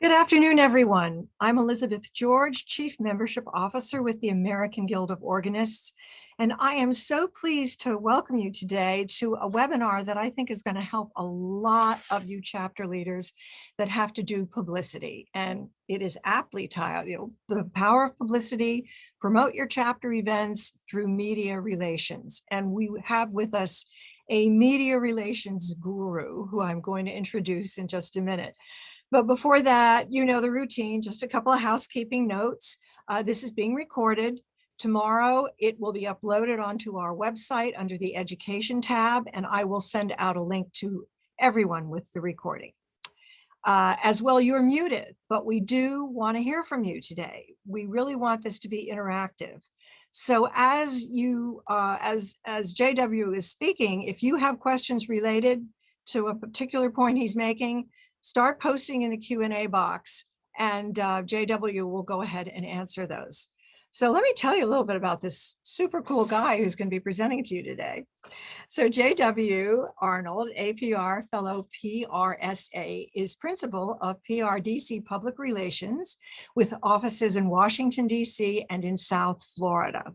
Good afternoon, everyone. I'm Elizabeth George, Chief Membership Officer with the American Guild of Organists, and I am so pleased to welcome you today to a webinar that I think is going to help a lot of you chapter leaders that have to do publicity. And it is aptly titled, The Power of Publicity, Promote Your Chapter Events Through Media Relations. And we have with us a media relations guru who I'm going to introduce in just a minute. But before that, you know the routine, just a couple of housekeeping notes. This is being recorded. Tomorrow, it will be uploaded onto our website under the Education tab, and I will send out a link to everyone with the recording. As well, you're muted, but we do want to hear from you today. We really want this to be interactive. So as JW is speaking, if you have questions related to a particular point he's making, start posting in the Q&A box, and JW will go ahead and answer those. So let me tell you a little bit about this super cool guy who's going to be presenting to you today. So JW Arnold, APR Fellow PRSA, is Principal of PRDC Public Relations with offices in Washington, D.C. and in South Florida.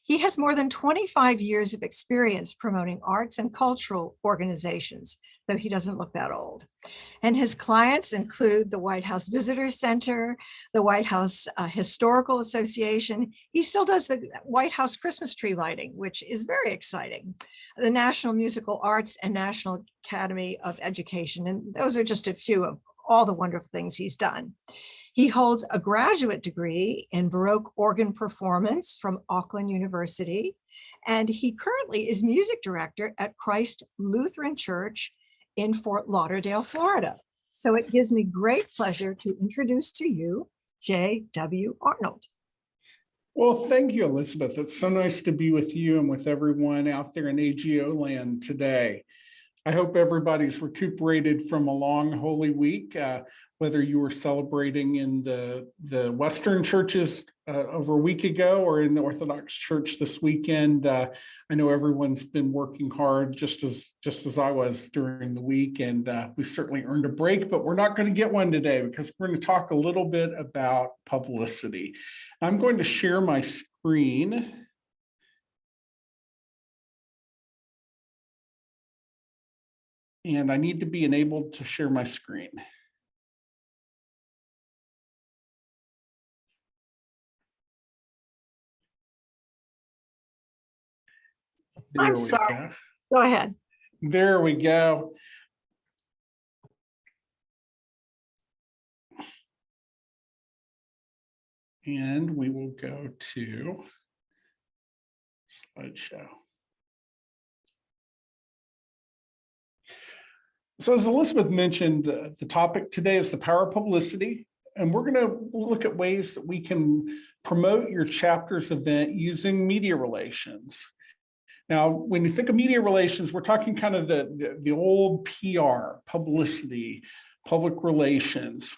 He has more than 25 years of experience promoting arts and cultural organizations, though he doesn't look that old. And his clients include the White House Visitor Center, the White House Historical Association. He still does the White House Christmas tree lighting, which is very exciting. The National Musical Arts and National Academy of Education. And those are just a few of all the wonderful things he's done. He holds a graduate degree in Baroque organ performance from Auckland University, and he currently is music director at Christ Lutheran Church in Fort Lauderdale, Florida. So it gives me great pleasure to introduce to you J.W. Arnold. Well, thank you, Elizabeth. It's so nice to be with you and with everyone out there in AGO land today. I hope everybody's recuperated from a long Holy Week, whether you were celebrating in the Western churches over a week ago or in the Orthodox Church this weekend. I know everyone's been working hard just as I was during the week, and we certainly earned a break, but we're not going to get one today because we're going to talk a little bit about publicity. I'm going to share my screen. And I need to be enabled to share my screen. I'm sorry. Go ahead. There we go. And we will go to slideshow. So as Elizabeth mentioned, the topic today is the power of publicity, and we're going to look at ways that we can promote your chapter's event using media relations. Now, when you think of media relations, we're talking kind of the old PR, publicity, public relations.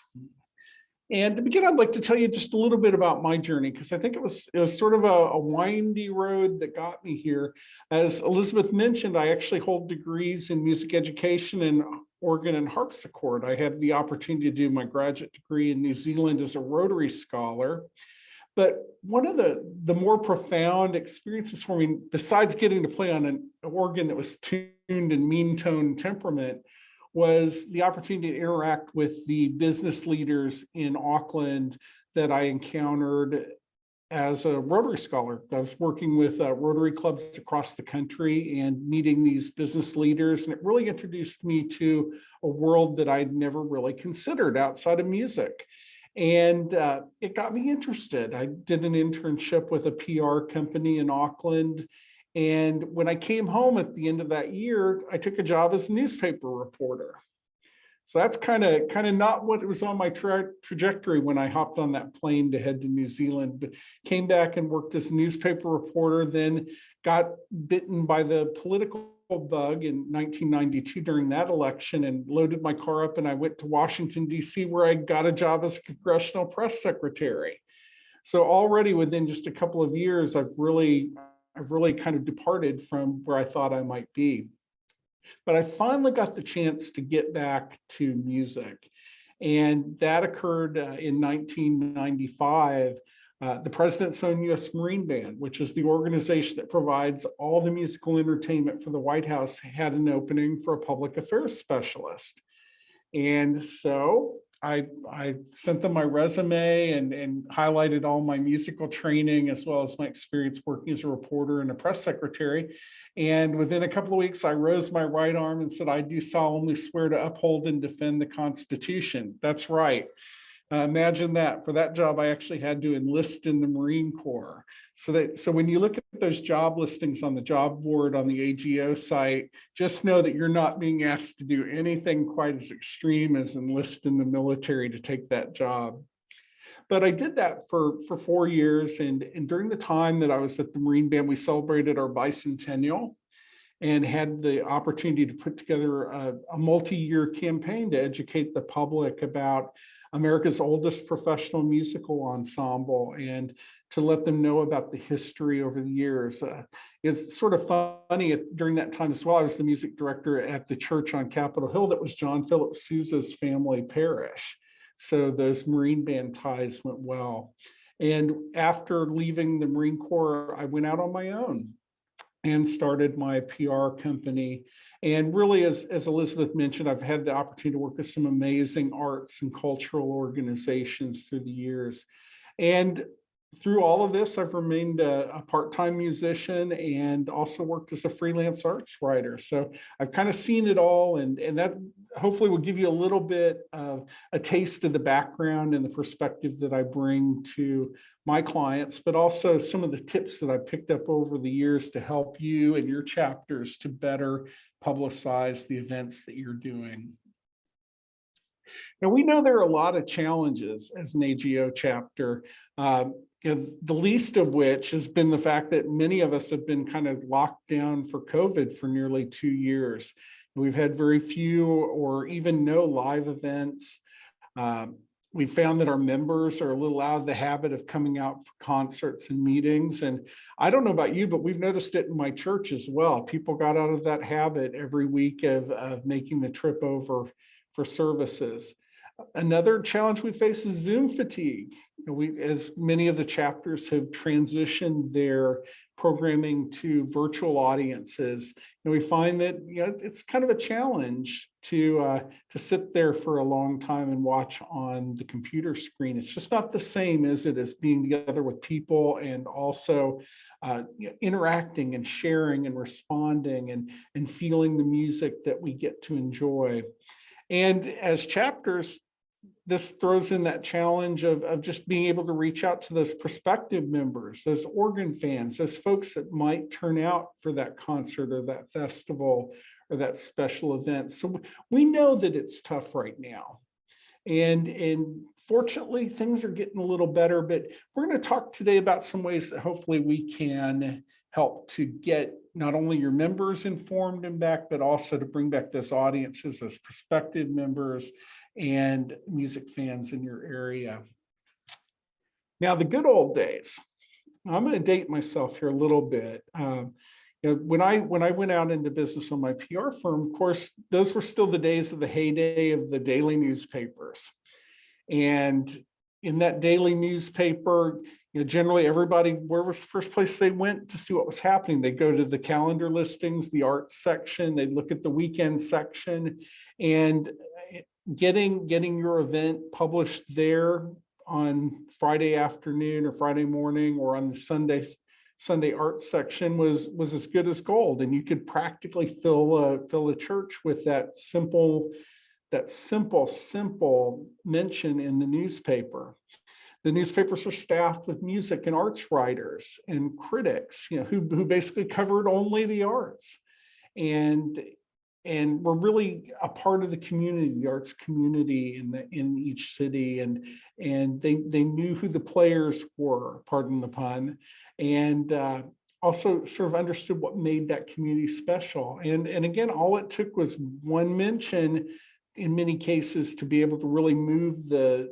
And to begin, I'd like to tell you just a little bit about my journey, because I think it was sort of a windy road that got me here. As Elizabeth mentioned, I actually hold degrees in music education and organ and harpsichord. I had the opportunity to do my graduate degree in New Zealand as a Rotary Scholar. But one of the more profound experiences for me, besides getting to play on an organ that was tuned in mean tone temperament, was the opportunity to interact with the business leaders in Auckland that I encountered as a Rotary Scholar. I was working with Rotary clubs across the country and meeting these business leaders, and it really introduced me to a world that I'd never really considered outside of music. And it got me interested. I did an internship with a PR company in Auckland. And when I came home at the end of that year, I took a job as a newspaper reporter. So that's kind of not what was on my trajectory when I hopped on that plane to head to New Zealand, but came back and worked as a newspaper reporter, then got bitten by the political bug in 1992 during that election and loaded my car up, and I went to Washington, D.C., where I got a job as a congressional press secretary. So already within just a couple of years, I've really kind of departed from where I thought I might be. But I finally got the chance to get back to music. And that occurred in 1995. The President's Own U.S. Marine Band, which is the organization that provides all the musical entertainment for the White House, had an opening for a public affairs specialist. And so I sent them my resume and highlighted all my musical training as well as my experience working as a reporter and a press secretary. And within a couple of weeks, I rose my right arm and said, "I do solemnly swear to uphold and defend the Constitution." That's right. Imagine that. For that job, I actually had to enlist in the Marine Corps. So when you look at those job listings on the job board on the AGO site, just know that you're not being asked to do anything quite as extreme as enlist in the military to take that job. But I did that for 4 years. And during the time that I was at the Marine Band, we celebrated our bicentennial and had the opportunity to put together a multi-year campaign to educate the public about America's oldest professional musical ensemble and to let them know about the history over the years. It's sort of funny, during that time as well, I was the music director at the church on Capitol Hill that was John Philip Sousa's family parish. So those Marine Band ties went well. And after leaving the Marine Corps, I went out on my own and started my PR company. And really, as Elizabeth mentioned, I've had the opportunity to work with some amazing arts and cultural organizations through the years. And through all of this, I've remained a part-time musician and also worked as a freelance arts writer. So I've kind of seen it all, and that hopefully will give you a little bit of a taste of the background and the perspective that I bring to my clients, but also some of the tips that I picked up over the years to help you and your chapters to better publicize the events that you're doing. Now, we know there are a lot of challenges as an AGO chapter, the least of which has been the fact that many of us have been kind of locked down for COVID for nearly 2 years. We've had very few or even no live events. We found that our members are a little out of the habit of coming out for concerts and meetings. And I don't know about you, but we've noticed it in my church as well. People got out of that habit every week of making the trip over for services. Another challenge we face is Zoom fatigue. As many of the chapters have transitioned their programming to virtual audiences, and we find that it's kind of a challenge to sit there for a long time and watch on the computer screen. It's just not the same as it is being together with people and also interacting and sharing and responding and feeling the music that we get to enjoy. And as chapters, this throws in that challenge of just being able to reach out to those prospective members, those organ fans, those folks that might turn out for that concert or that festival or that special event. So we know that it's tough right now. And fortunately, things are getting a little better, but we're going to talk today about some ways that hopefully we can help to get not only your members informed and back, but also to bring back those audiences as prospective members and music fans in your area. Now, the good old days, I'm going to date myself here a little bit. When I went out into business on my PR firm, of course, those were still the days of the heyday of the daily newspapers. And in that daily newspaper, generally everybody, where was the first place they went to see what was happening? They'd go to the calendar listings, the arts section, they'd look at the weekend section, and getting your event published there on Friday afternoon or Friday morning or on the Sunday arts section was as good as gold. And you could practically fill a church with that simple mention in the newspaper. The newspapers were staffed with music and arts writers and critics, who basically covered only the arts. And we're really a part of the community, the arts community in each city, and they knew who the players were, pardon the pun, and also sort of understood what made that community special. And again, all it took was one mention in many cases to be able to really move the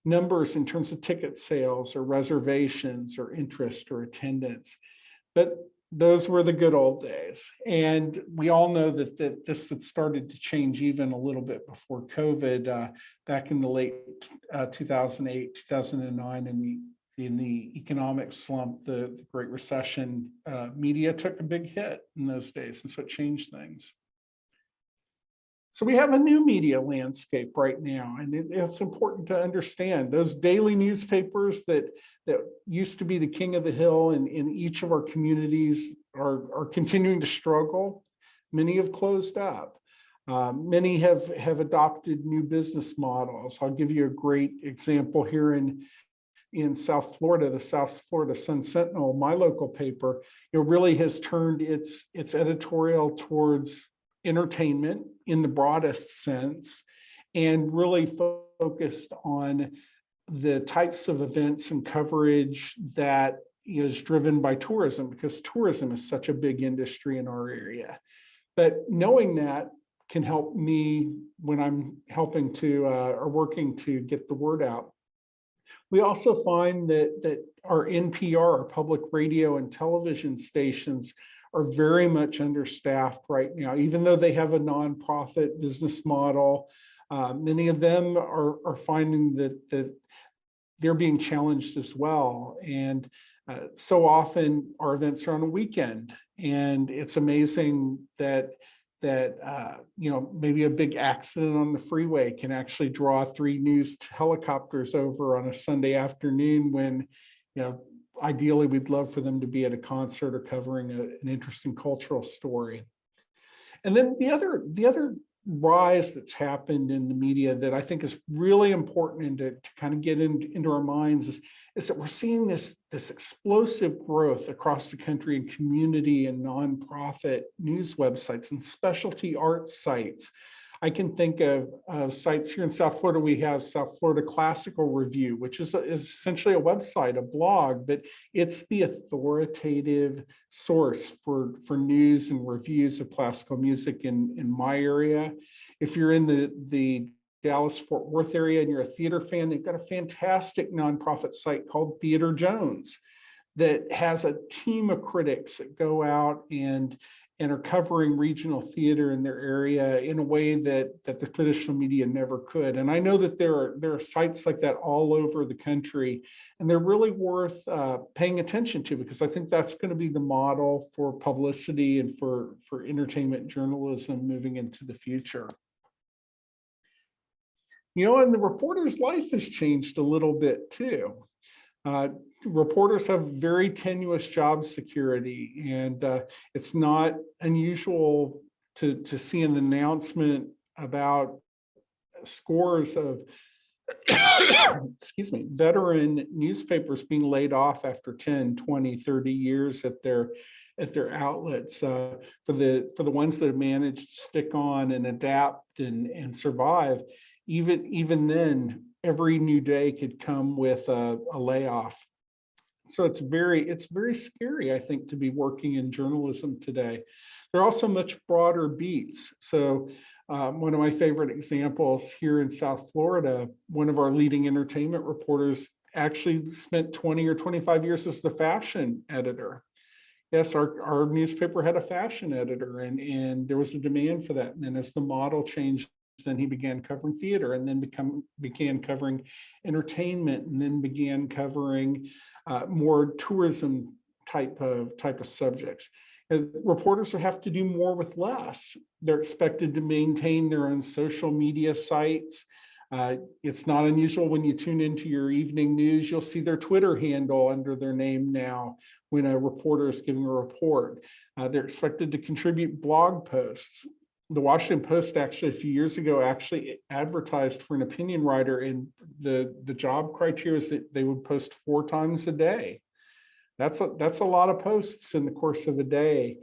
numbers in terms of ticket sales or reservations or interest or attendance. But Those were the good old days. And we all know that this had started to change even a little bit before COVID, back in the late 2008, 2009, in the economic slump, the Great Recession. Media took a big hit in those days, and so it changed things. So we have a new media landscape right now, and it's important to understand those daily newspapers that used to be the king of the hill in each of our communities are continuing to struggle. Many have closed up. Many have adopted new business models. I'll give you a great example here in South Florida. The South Florida Sun Sentinel, my local paper, really has turned its editorial towards entertainment in the broadest sense, and really focused on the types of events and coverage that is driven by tourism, because tourism is such a big industry in our area. But knowing that can help me when I'm helping to or working to get the word out. We also find that our NPR, our public radio and television stations, are very much understaffed right now, even though they have a nonprofit business model. Many of them are finding that they're being challenged as well. And so often our events are on a weekend, and it's amazing that maybe a big accident on the freeway can actually draw 3 news helicopters over on a Sunday afternoon, when ideally we'd love for them to be at a concert or covering an interesting cultural story. And then the other rise that's happened in the media that I think is really important and to kind of get into our minds is that we're seeing this explosive growth across the country in community and nonprofit news websites and specialty arts sites. I can think of sites here in South Florida. We have South Florida Classical Review, which is essentially a website, a blog, but it's the authoritative source for news and reviews of classical music in my area. If you're in the Dallas-Fort Worth area and you're a theater fan, they've got a fantastic nonprofit site called Theater Jones that has a team of critics that go out and are covering regional theater in their area in a way that the traditional media never could. And I know that there are sites like that all over the country, and they're really worth paying attention to, because I think that's going to be the model for publicity and for entertainment journalism moving into the future. And the reporter's life has changed a little bit too. Reporters have very tenuous job security, and it's not unusual to see an announcement about scores of excuse me, veteran newspapers being laid off after 10, 20, 30 years at their outlets. For the ones that have managed to stick on and adapt and survive, even then, every new day could come with a layoff. So it's very scary, I think, to be working in journalism today. There are also much broader beats. So one of my favorite examples here in South Florida, one of our leading entertainment reporters actually spent 20 or 25 years as the fashion editor. Yes, our newspaper had a fashion editor, and there was a demand for that. And then as the model changed, then he began covering theater, and then began covering entertainment, and then began covering more tourism type of subjects. And reporters have to do more with less. They're expected to maintain their own social media sites. It's not unusual when you tune into your evening news, you'll see their Twitter handle under their name now when a reporter is giving a report. They're expected to contribute blog posts. The Washington Post actually a few years ago actually advertised for an opinion writer, and the job criteria is that they would post 4 times a day. That's a lot of posts in the course of a day.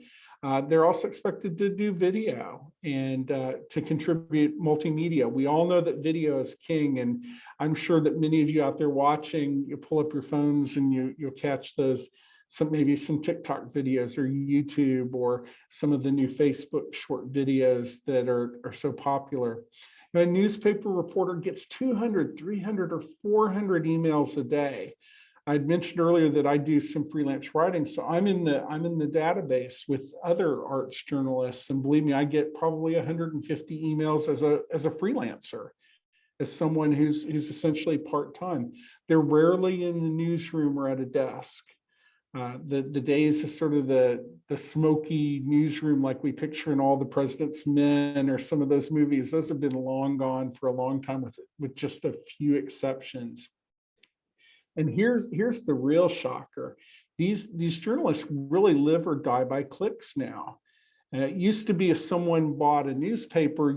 They're also expected to do video and to contribute multimedia. We all know that video is king, and I'm sure that many of you out there watching, you pull up your phones and you'll catch those, maybe some TikTok videos or YouTube or some of the new Facebook short videos that are so popular. A newspaper reporter gets 200, 300, or 400 emails a day. I'd mentioned earlier that I do some freelance writing, so I'm in the database with other arts journalists, and believe me, I get probably 150 emails as a freelancer, as someone who's essentially part-time. They're rarely in the newsroom or at a desk. The days of sort of the smoky newsroom like we picture in All the President's Men or some of those movies, those have been long gone for a long time, with just a few exceptions. And here's the real shocker. These journalists really live or die by clicks now. It used to be if someone bought a newspaper,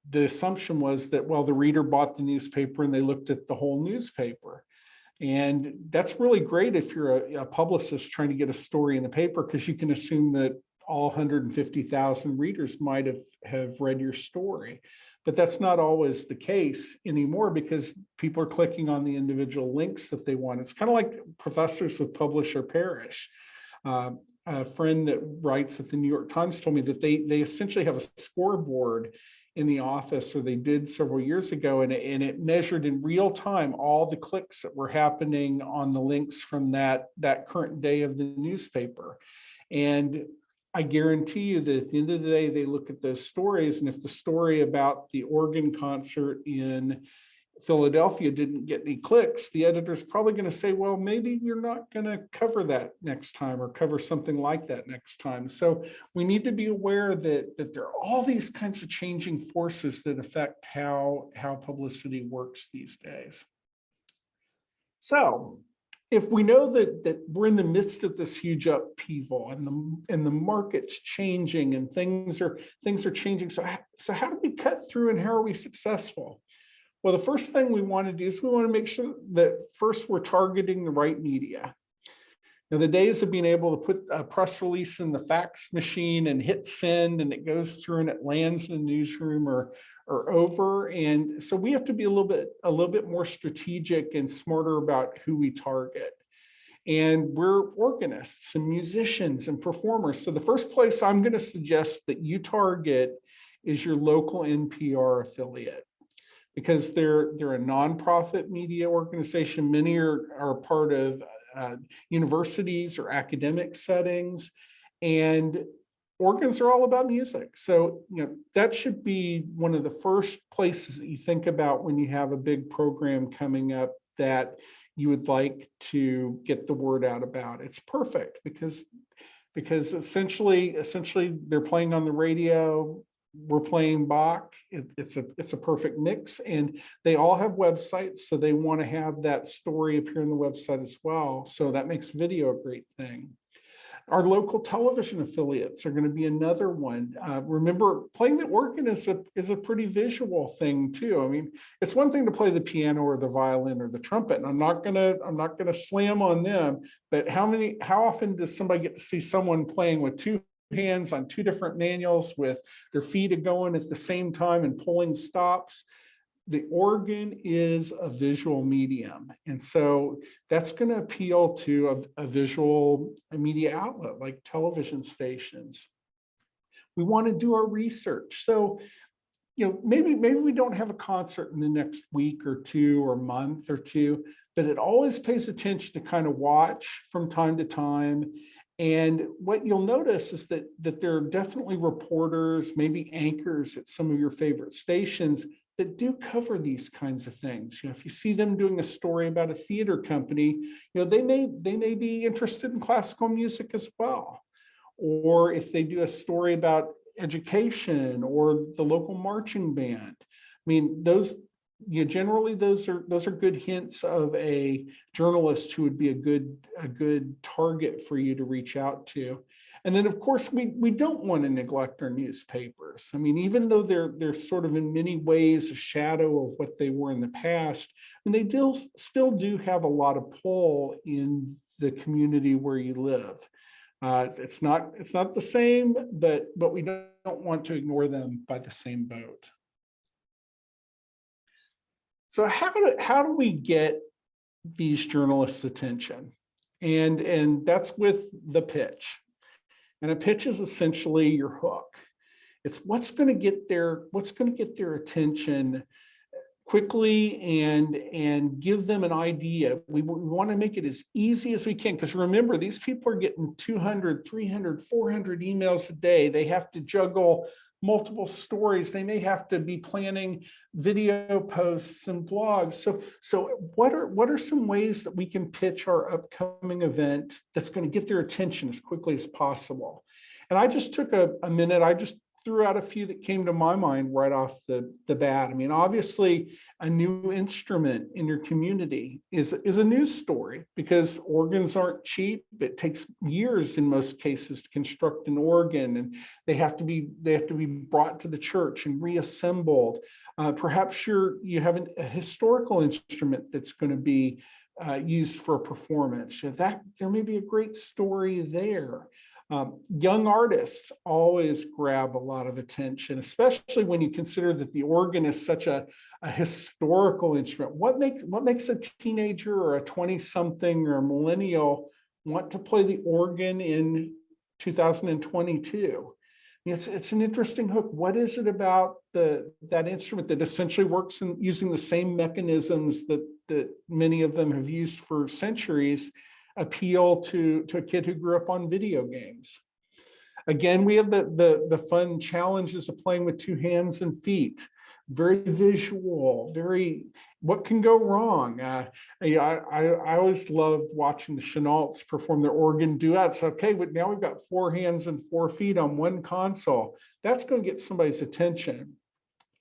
the assumption was that, well, the reader bought the newspaper and they looked at the whole newspaper. And that's really great if you're a publicist trying to get a story in the paper, because you can assume that all 150,000 readers might have read your story. But that's not always the case anymore, because people are clicking on the individual links that they want. It's kind of like professors with Publish or Perish. A friend that writes at the New York Times told me that they essentially have a scoreboard in the office, or they did several years ago, and it measured in real time all the clicks that were happening on the links from that current day of the newspaper. And I guarantee you that at the end of the day, they look at those stories, and if the story about the organ concert in Philadelphia didn't get any clicks, the editor's probably going to say, well, maybe you're not going to cover that next time, or cover something like that next time. So we need to be aware that there are all these kinds of changing forces that affect how publicity works these days. So if we know that we're in the midst of this huge upheaval, and the market's changing, and things are changing, so how do we cut through, and how are we successful? Well, the first thing we want to do is we want to make sure that first we're targeting the right media. Now, the days of being able to put a press release in the fax machine and hit send, and it goes through and it lands in the newsroom are over. And so we have to be a little bit more strategic and smarter about who we target. And we're organists and musicians and performers. So the first place I'm going to suggest that you target is your local NPR affiliate, because they're a nonprofit media organization. Many are part of universities or academic settings, and organs are all about music. So, that should be one of the first places that you think about when you have a big program coming up that you would like to get the word out about. It's perfect because essentially they're playing on the radio. We're playing Bach. It's a perfect mix, and they all have websites, so they want to have that story appear on the website as well. So that makes video a great thing. Our local television affiliates are going to be another one. Remember, playing the organ is a pretty visual thing too. I mean, it's one thing to play the piano or the violin or the trumpet, and I'm not gonna slam on them. But how often does somebody get to see someone playing with two hands on two different manuals, with their feet going at the same time and pulling stops? The organ is a visual medium, and so that's going to appeal to a visual media outlet like television stations. We want to do our research. So, maybe we don't have a concert in the next week or two or month or two, but it always pays attention to kind of watch from time to time. And what you'll notice is that there are definitely reporters, maybe anchors at some of your favorite stations that do cover these kinds of things. If you see them doing a story about a theater company, they may be interested in classical music as well. Or if they do a story about education or the local marching band. I mean, generally those are good hints of a journalist who would be a good target for you to reach out to. And then, of course, we don't want to neglect our newspapers. I mean, even though they're sort of in many ways a shadow of what they were in the past, and they still do have a lot of pull in the community where you live. It's not the same, but we don't want to ignore them by the same boat. So how do we get these journalists' attention? And that's with the pitch. And a pitch is essentially your hook. It's what's going to get their attention quickly and give them an idea. We want to make it as easy as we can, because remember, these people are getting 200, 300, 400 emails a day. They have to juggle multiple stories. They may have to be planning video posts and blogs. So what are some ways that we can pitch our upcoming event that's going to get their attention as quickly as possible? And I just took a minute. I just threw out a few that came to my mind right off the bat. I mean, obviously, a new instrument in your community is a news story, because organs aren't cheap. It takes years in most cases to construct an organ, and they have to be brought to the church and reassembled. Perhaps you have a historical instrument that's going to be used for a performance. That there may be a great story there. Young artists always grab a lot of attention, especially when you consider that the organ is such a historical instrument. What makes a teenager or a 20-something or a millennial want to play the organ in 2022? It's an interesting hook. What is it about that instrument that essentially works in using the same mechanisms that many of them have used for centuries appeal to a kid who grew up on video games? Again, we have the fun challenges of playing with two hands and feet. Very visual, what can go wrong? I always loved watching the Chenaults perform their organ duets. Okay, but now we've got 4 hands and 4 feet on one console. That's going to get somebody's attention.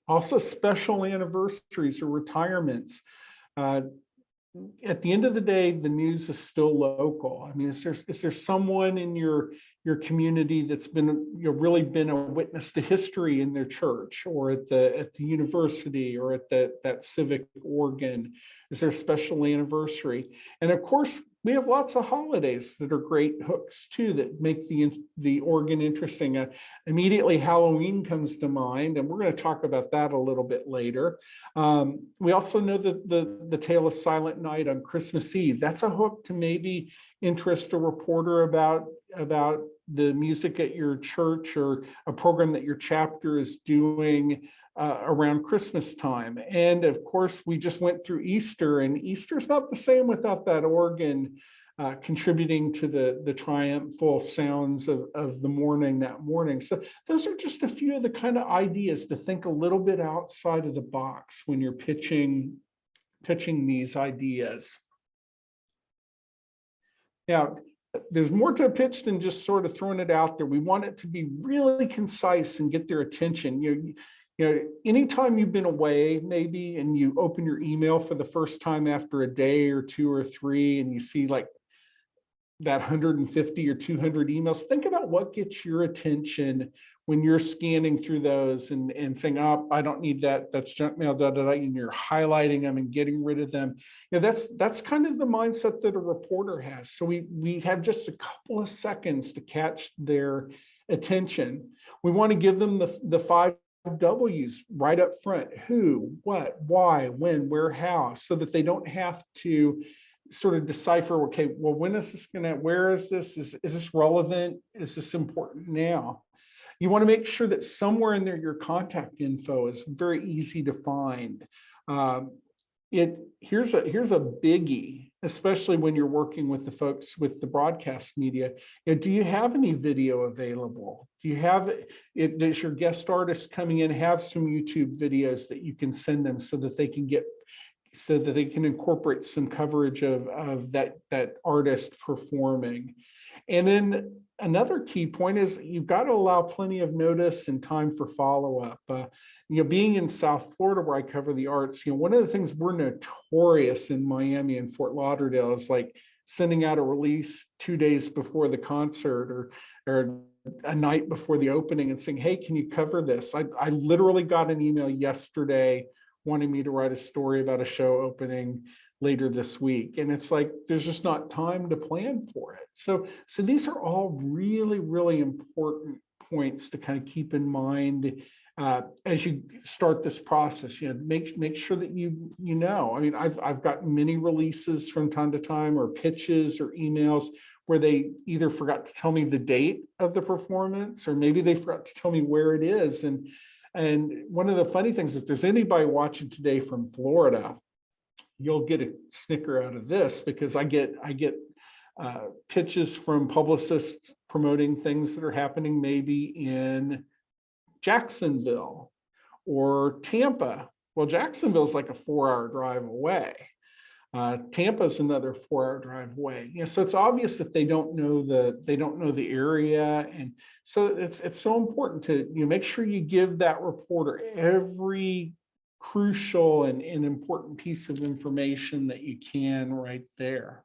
Also, special anniversaries or retirements. At the end of the day, the news is still local. I mean, is there someone in your community that's been really been a witness to history in their church, or at the university, or at that civic organ? Is there a special anniversary? And of course, we have lots of holidays that are great hooks too, that make the organ interesting. Immediately Halloween comes to mind, and we're going to talk about that a little bit later. We also know the tale of Silent Night on Christmas Eve. That's a hook to maybe interest a reporter about the music at your church, or a program that your chapter is doing around Christmas time. And of course, we just went through Easter, and Easter's not the same without that organ contributing to the triumphal sounds of the morning that morning. So those are just a few of the kind of ideas to think a little bit outside of the box when you're pitching these ideas. Now, there's more to a pitch than just sort of throwing it out there. We want it to be really concise and get their attention. You know, anytime you've been away, maybe, and you open your email for the first time after a day or 2 or 3, and you see like that 150 or 200 emails, think about what gets your attention when you're scanning through those and saying, oh, I don't need that, that's junk mail, and you're highlighting them and getting rid of them. You know, that's kind of the mindset that a reporter has. So we have just a couple of seconds to catch their attention. We want to give them the 5 W's right up front: who, what, why, when, where, how, so that they don't have to sort of decipher, okay, well, when is this where is this? Is this relevant? Is this important now? You want to make sure that somewhere in there, your contact info is very easy to find. Here's a biggie, especially when you're working with the folks with the broadcast media. You know, do you have any video available? Do you have it? Does your guest artist coming in have some YouTube videos that you can send them so that they can incorporate some coverage of that artist performing? And then another key point is you've got to allow plenty of notice and time for follow-up. You know, being in South Florida where I cover the arts, you know, one of the things we're notorious in Miami and Fort Lauderdale is like sending out a release 2 days before the concert or a night before the opening and saying, hey, can you cover this? I literally got an email yesterday wanting me to write a story about a show opening later this week. And it's like, there's just not time to plan for it. So these are all really, really important points to kind of keep in mind as you start this process. You know, make sure that you know. I mean, I've gotten many releases from time to time, or pitches or emails where they either forgot to tell me the date of the performance, or maybe they forgot to tell me where it is. And And one of the funny things, if there's anybody watching today from Florida, you'll get a snicker out of this, because I get pitches from publicists promoting things that are happening maybe in Jacksonville or Tampa. Well, Jacksonville's like a 4-hour drive away. Tampa's another 4-hour drive away. So it's obvious that they don't know the area, and so it's so important to make sure you give that reporter every crucial and important piece of information that you can right there.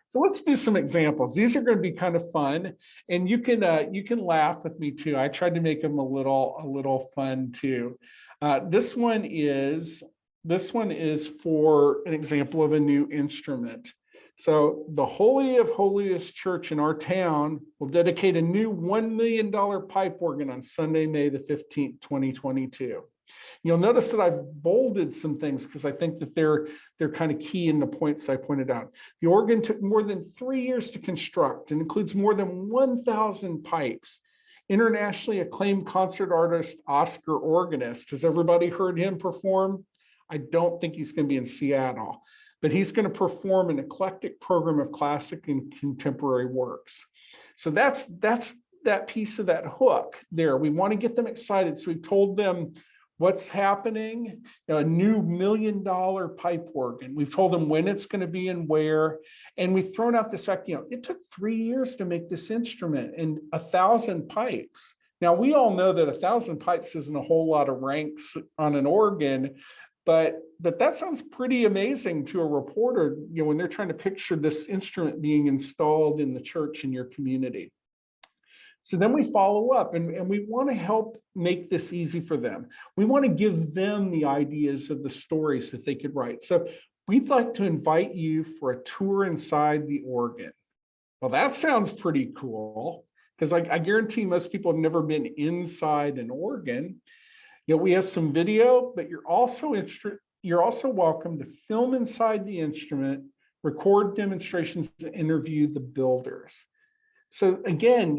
So let's do some examples. These are going to be kind of fun, and you can laugh with me too. I tried to make them a little fun too. This one is for an example of a new instrument. So the Holy of Holiest Church in our town will dedicate a new $1 million pipe organ on Sunday, May the 15th, 2022. You'll notice that I've bolded some things because I think that they're kind of key in the points I pointed out. The organ took more than 3 years to construct and includes more than 1,000 pipes. Internationally acclaimed concert artist, Oscar organist. Has everybody heard him perform? I don't think he's going to be in Seattle, but he's going to perform an eclectic program of classic and contemporary works. So that's that piece of that hook there. We want to get them excited. So we've told them what's happening, a new $1 million pipe organ. We've told them when it's going to be and where, and we've thrown out this fact, it took 3 years to make this instrument and 1,000 pipes. Now, we all know that 1,000 pipes isn't a whole lot of ranks on an organ, but that sounds pretty amazing to a reporter, when they're trying to picture this instrument being installed in the church in your community. So then we follow up, and we want to help make this easy for them. We want to give them the ideas of the stories that they could write. So we'd like to invite you for a tour inside the organ. Well, that sounds pretty cool, because I guarantee most people have never been inside an organ. We have some video, but you're also welcome to film inside the instrument, record demonstrations, and interview the builders. So again,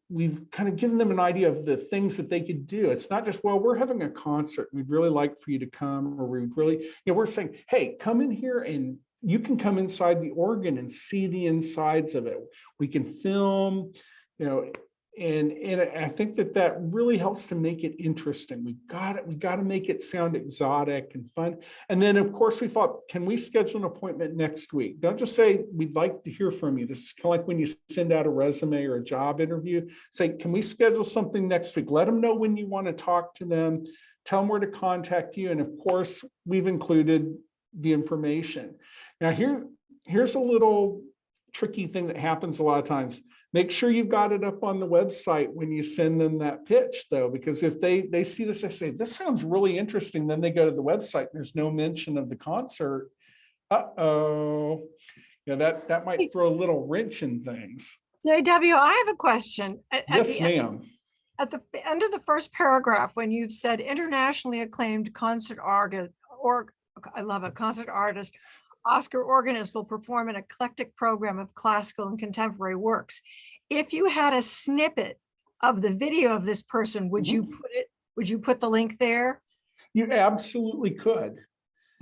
we've kind of given them an idea of the things that they could do. It's not just, well, we're having a concert, we'd really like for you to come, or we're saying, hey, come in here and you can come inside the organ and see the insides of it. We can film, and I think that really helps to make it interesting. We got to make it sound exotic and fun. And then of course we thought, can we schedule an appointment next week? Don't just say, we'd like to hear from you. This is kind of like when you send out a resume or a job interview. Say, can we schedule something next week? Let them know when you want to talk to them, tell them where to contact you. And of course, we've included the information. Now here's a little tricky thing that happens a lot of times. Make sure you've got it up on the website when you send them that pitch, though, because if they see this, they say, this sounds really interesting. Then they go to the website, there's no mention of the concert. Uh-oh. That might throw a little wrench in things. JW, I have a question. Yes, ma'am. At the end of the first paragraph, when you've said internationally acclaimed concert artist, I love it, concert artist, Oscar organist will perform an eclectic program of classical and contemporary works. If you had a snippet of the video of this person, would you put the link there? You absolutely could.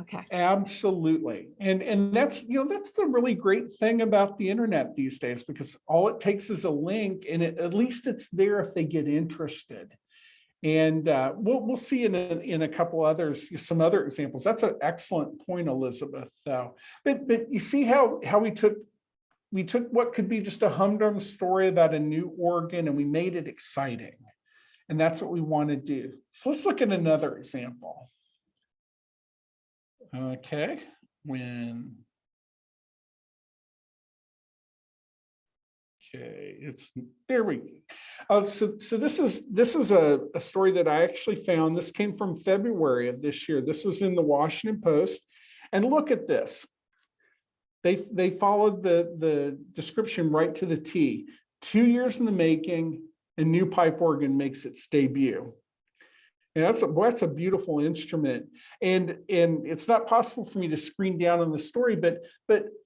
Okay. Absolutely. And that's the really great thing about the internet these days, because all it takes is a link, and at least it's there if they get interested. And we'll see in a couple others, some other examples. That's an excellent point, Elizabeth, though. But you see how we took what could be just a humdrum story about a new organ, and we made it exciting. And that's what we want to do. So let's look at another example. Okay, there we go. So this is a story that I actually found. This came from February of this year. This was in the Washington Post, and look at this. They followed the description right to the T. 2 years in the making, a new pipe organ makes its debut. And that's a beautiful instrument, and it's not possible for me to screen down on the story, but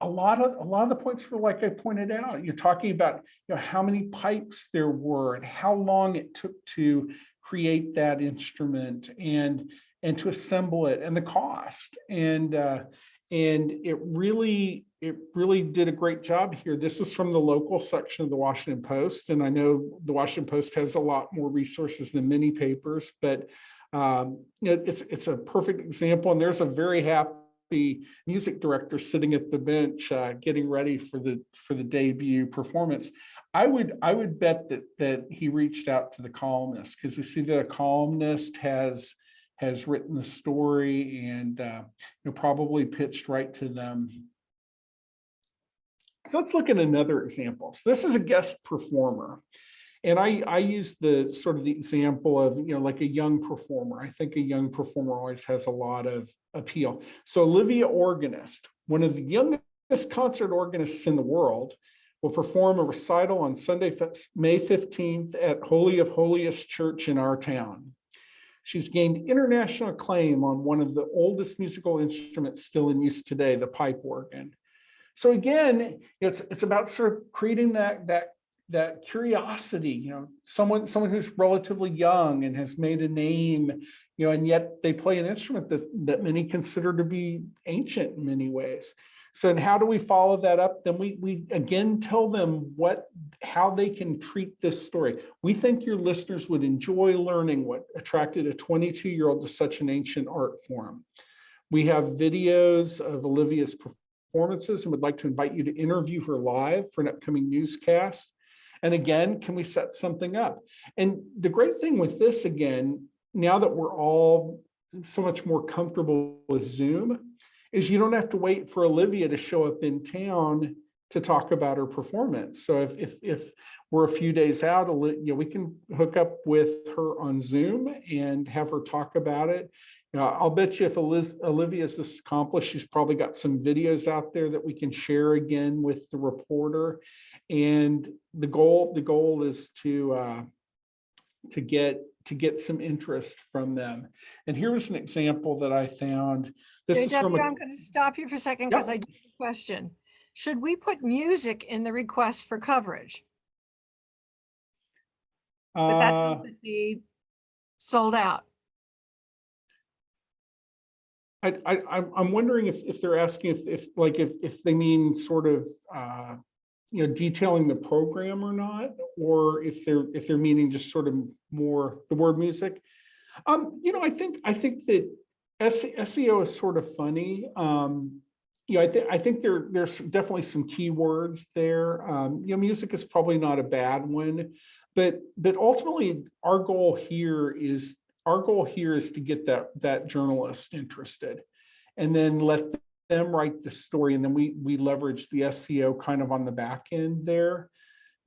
a lot of the points were like I pointed out. You're talking about how many pipes there were and how long it took to create that instrument and to assemble it, and the cost. And it really did a great job here. This is from the local section of the Washington Post, and I know the Washington Post has a lot more resources than many papers, but it's a perfect example. And there's a very happy music director sitting at the bench, getting ready for the debut performance. I would bet that he reached out to the columnist, because we see that a columnist has written the story and probably pitched right to them. So let's look at another example. So this is a guest performer. And I use the sort of the example of, like a young performer. I think a young performer always has a lot of appeal. So Olivia Organist, one of the youngest concert organists in the world, will perform a recital on Sunday, May 15th at Holy of Holiest Church in our town. She's gained international acclaim on one of the oldest musical instruments still in use today, the pipe organ. So again, it's about sort of creating that curiosity, someone who's relatively young and has made a name, and yet they play an instrument that many consider to be ancient in many ways. So, and how do we follow that up? Then we again tell them how they can treat this story. We think your listeners would enjoy learning what attracted a 22-year-old to such an ancient art form. We have videos of Olivia's performances and would like to invite you to interview her live for an upcoming newscast. And again, can we set something up? And the great thing with this, again, now that we're all so much more comfortable with Zoom, is you don't have to wait for Olivia to show up in town to talk about her performance. So if we're a few days out, we can hook up with her on Zoom and have her talk about it. I'll bet you if Olivia's this accomplished, she's probably got some videos out there that we can share again with the reporter. And the goal is to get some interest from them. And here was an example that I found. This is from I'm going to stop you for a second because I do have a question. Should we put music in the request for coverage? But that would be sold out. I'm wondering if they're asking if they mean sort of detailing the program or not, or if they're meaning just sort of more the word music. I think that SEO is sort of funny. I think there's definitely some keywords there. Music is probably not a bad one, but ultimately our goal here is to get that journalist interested, and then let them write the story, and then we leverage the SEO kind of on the back end there.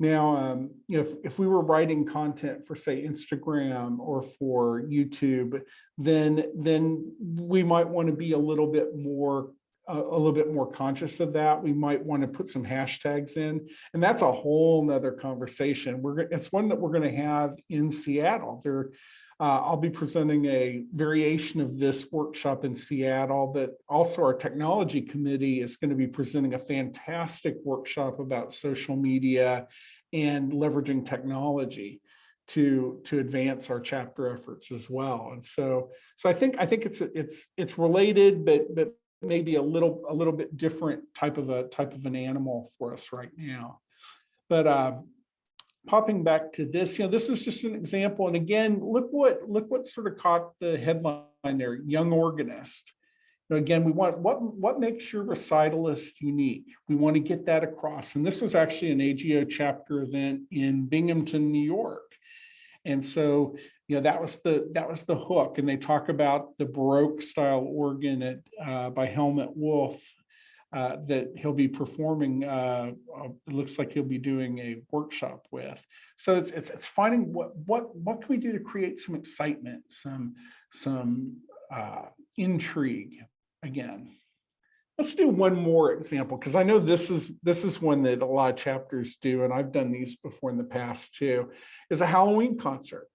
Now, if we were writing content for, say, Instagram or for YouTube, then we might want to be a little bit more conscious of that. We might want to put some hashtags in, and that's a whole nother conversation. It's one that we're going to have in Seattle. I'll be presenting a variation of this workshop in Seattle, but also our technology committee is going to be presenting a fantastic workshop about social media and leveraging technology to advance our chapter efforts as well. And so I think it's related, but maybe a little bit different type of an animal for us right now. But popping back to this, this is just an example. And again, look what sort of caught the headline there: young organist. Again, we want what makes your recitalist unique. We want to get that across. And this was actually an AGO chapter event in Binghamton, New York. And so, that was the hook. And they talk about the Baroque style organ by Helmut Wolff that he'll be performing. It looks like he'll be doing a workshop with. So it's finding what can we do to create some excitement, some intrigue. Again, let's do one more example, because I know this is one that a lot of chapters do, and I've done these before in the past too, is a Halloween concert.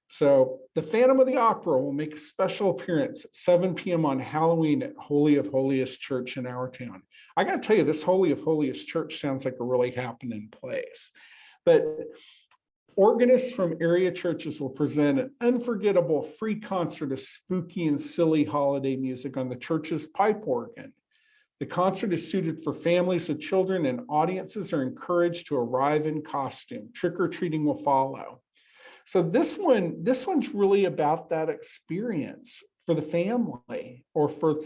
So the Phantom of the Opera will make a special appearance at 7 p.m. on Halloween at Holy of Holiest Church in our town. I got to tell you, this Holy of Holiest Church sounds like a really happening place. But Organists from area churches will present an unforgettable free concert of spooky and silly holiday music on the church's pipe organ. The concert is suited for families with children, and audiences are encouraged to arrive in costume. Trick-or-treating will follow. So this one's really about that experience for the family, or for,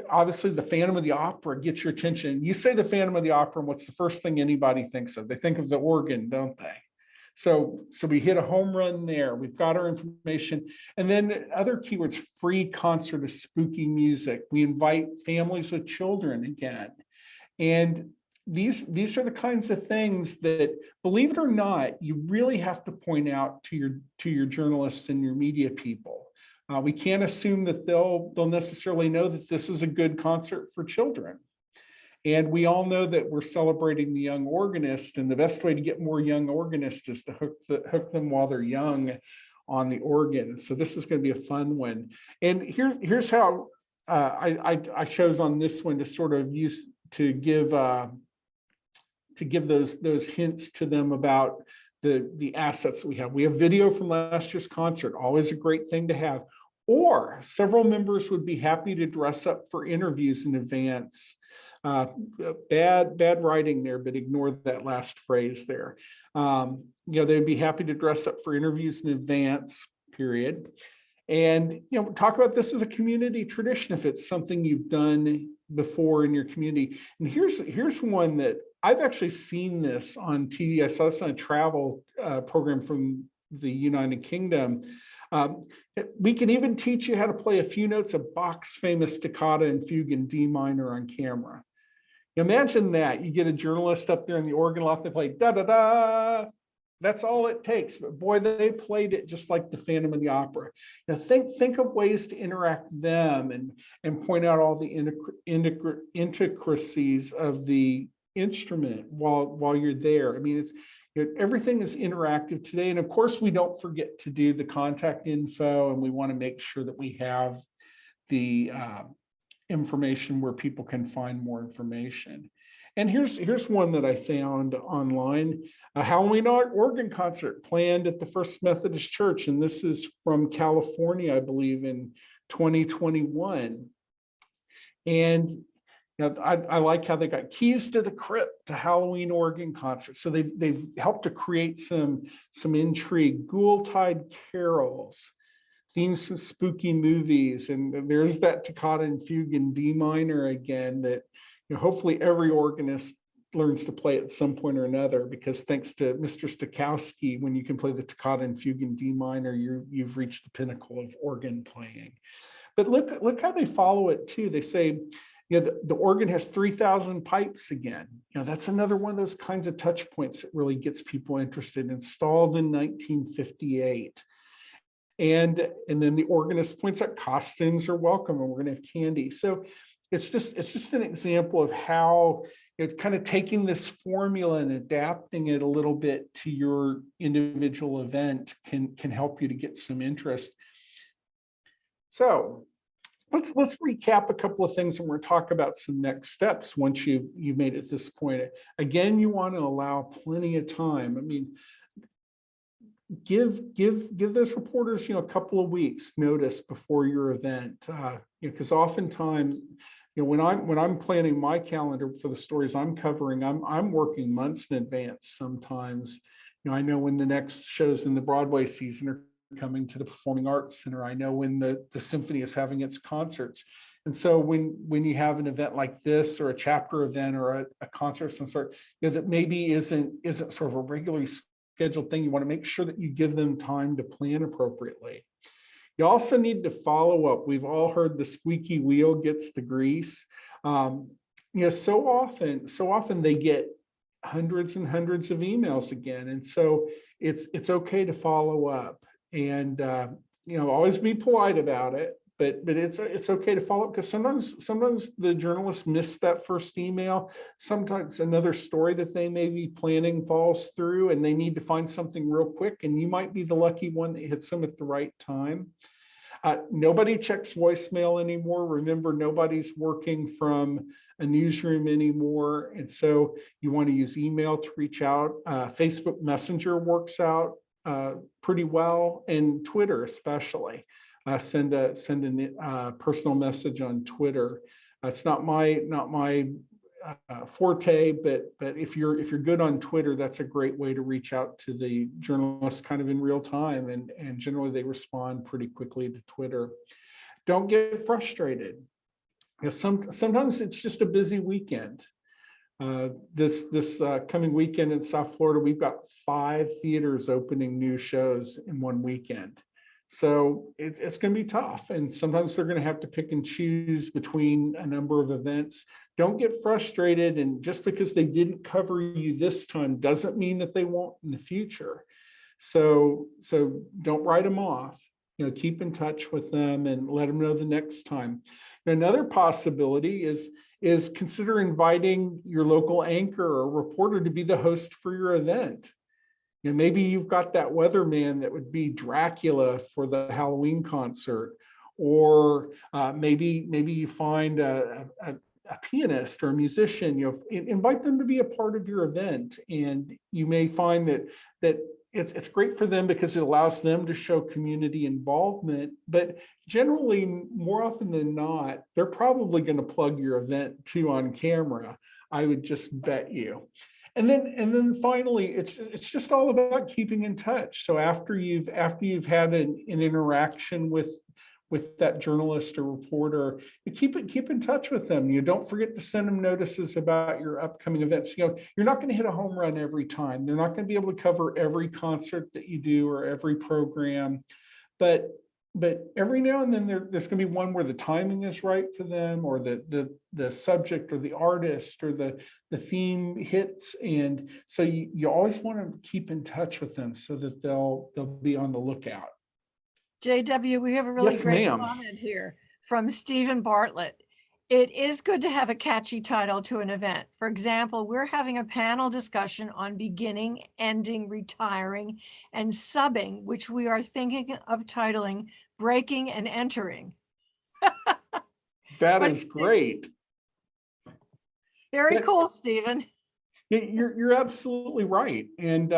obviously the Phantom of the Opera gets your attention. You say the Phantom of the Opera, and what's the first thing anybody thinks of? They think of the organ, don't they? So we hit a home run there. We've got our information. And then other keywords: free concert of spooky music. We invite families with children again. And these are the kinds of things that, believe it or not, you really have to point out to your journalists and your media people. We can't assume that they'll necessarily know that this is a good concert for children. And we all know that we're celebrating the young organist, and the best way to get more young organists is to hook them while they're young on the organ. So this is going to be a fun one. And here's how I chose on this one to sort of use to give those hints to them about the assets that we have. We have video from last year's concert, always a great thing to have. Or several members would be happy to dress up for interviews in advance. Bad writing there, but ignore that last phrase there. They'd be happy to dress up for interviews in advance, period. And talk about this as a community tradition if it's something you've done before in your community. And here's one that I've actually seen this on TV. I saw this on a travel program from the United Kingdom. We can even teach you how to play a few notes of Bach's famous toccata and fugue in D minor on camera. Imagine that. You get a journalist up there in the organ loft, they play da da da. That's all it takes. But boy, they played it just like the Phantom of the Opera. Think of ways to interact them and point out all the intricacies of the instrument while you're there. I mean, everything is interactive today. And of course, we don't forget to do the contact info, and we want to make sure that we have the information where people can find more information. And here's one that I found online: a Halloween organ concert planned at the First Methodist Church. And this is from California, I believe, in 2021. And I like how they got keys to the crypt to Halloween organ concert. So they've helped to create some intrigue. Yuletide carols, themes from spooky movies, and there's that toccata and fugue in D minor again that hopefully every organist learns to play at some point or another, because thanks to Mr. Stokowski, when you can play the toccata and fugue in D minor, you've reached the pinnacle of organ playing. But look how they follow it too. They say, the organ has 3,000 pipes again. That's another one of those kinds of touch points that really gets people interested. Installed in 1958. And then the organist points out costumes are welcome, and we're going to have candy. So it's just an example of how it's kind of taking this formula and adapting it a little bit to your individual event can help you to get some interest. So let's recap a couple of things, and we're going to talk about some next steps once you've made it this point. Again, you want to allow plenty of time. I mean, give those reporters a couple of weeks notice before your event, because oftentimes when I'm planning my calendar for the stories I'm covering, I'm working months in advance. Sometimes I know when the next shows in the Broadway season are coming to the Performing Arts Center. I know when the symphony is having its concerts. And so when you have an event like this, or a chapter event, or a concert of some sort, that maybe isn't sort of a regularly scheduled thing, you want to make sure that you give them time to plan appropriately. You also need to follow up. We've all heard the squeaky wheel gets the grease. So often they get hundreds and hundreds of emails again. And so it's okay to follow up, and always be polite about it, but it's okay to follow up, because sometimes the journalists miss that first email. Sometimes another story that they may be planning falls through, and they need to find something real quick, and you might be the lucky one that hits them at the right time. Nobody checks voicemail anymore. Remember, nobody's working from a newsroom anymore. And so you want to use email to reach out. Facebook Messenger works out pretty well, and Twitter especially. Send a personal message on Twitter. It's not my forte, but if you're good on Twitter, that's a great way to reach out to the journalists kind of in real time, and generally they respond pretty quickly to Twitter. Don't get frustrated. Sometimes it's just a busy weekend. This coming weekend in South Florida, we've got 5 theaters opening new shows in one weekend. So it's going to be tough. And sometimes they're going to have to pick and choose between a number of events. Don't get frustrated. And just because they didn't cover you this time doesn't mean that they won't in the future. So don't write them off. Keep in touch with them and let them know the next time. Another possibility is consider inviting your local anchor or reporter to be the host for your event. Maybe you've got that weatherman that would be Dracula for the Halloween concert, or maybe you find a pianist or a musician. Invite them to be a part of your event, and you may find that it's great for them because it allows them to show community involvement. But generally, more often than not, they're probably going to plug your event too on camera. I would just bet you. And then finally, it's just all about keeping in touch. So after you've had an interaction with that journalist or reporter, you keep in touch with them. You don't forget to send them notices about your upcoming events. You're not going to hit a home run every time. They're not going to be able to cover every concert that you do or every program, but every now and then there's going to be one where the timing is right for them, or the subject or the artist or the theme hits. And so you always want to keep in touch with them so that they'll be on the lookout. JW, we have a really Yes, great ma'am. comment here from Stephen Bartlett. It is good to have a catchy title to an event. For example, we're having a panel discussion on beginning, ending, retiring, and subbing, which we are thinking of titling Breaking and Entering. That is great. Very cool, Stephen. You're absolutely right. And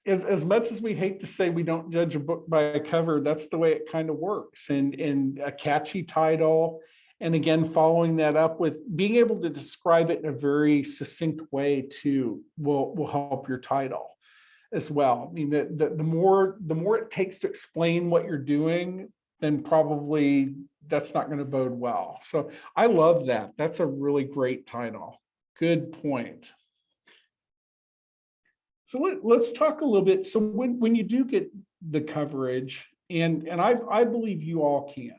as much as we hate to say we don't judge a book by a cover, that's the way it kind of works. And a catchy title, and again, following that up with being able to describe it in a very succinct way too will help your title as well. I mean, the more it takes to explain what you're doing, then probably that's not going to bode well. So I love that. That's a really great title. Good point. So let's talk a little bit. So when you do get the coverage, and I believe you all can.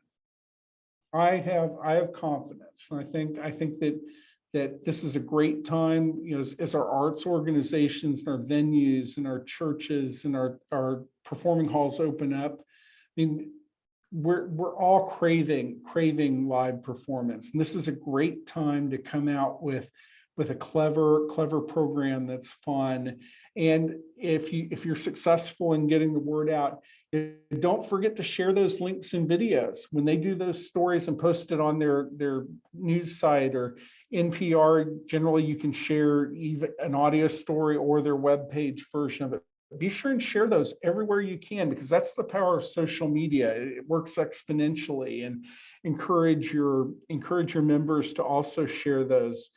I have confidence. And I think that this is a great time, as our arts organizations and our venues and our churches and our performing halls open up. I mean, we're all craving live performance. And this is a great time to come out with a clever program that's fun. And if you're successful in getting the word out, don't forget to share those links and videos when they do those stories and post it on their news site or NPR. Generally, you can share even an audio story or their webpage version of it. Be sure and share those everywhere you can, because that's the power of social media. It works exponentially, and encourage your members to also share those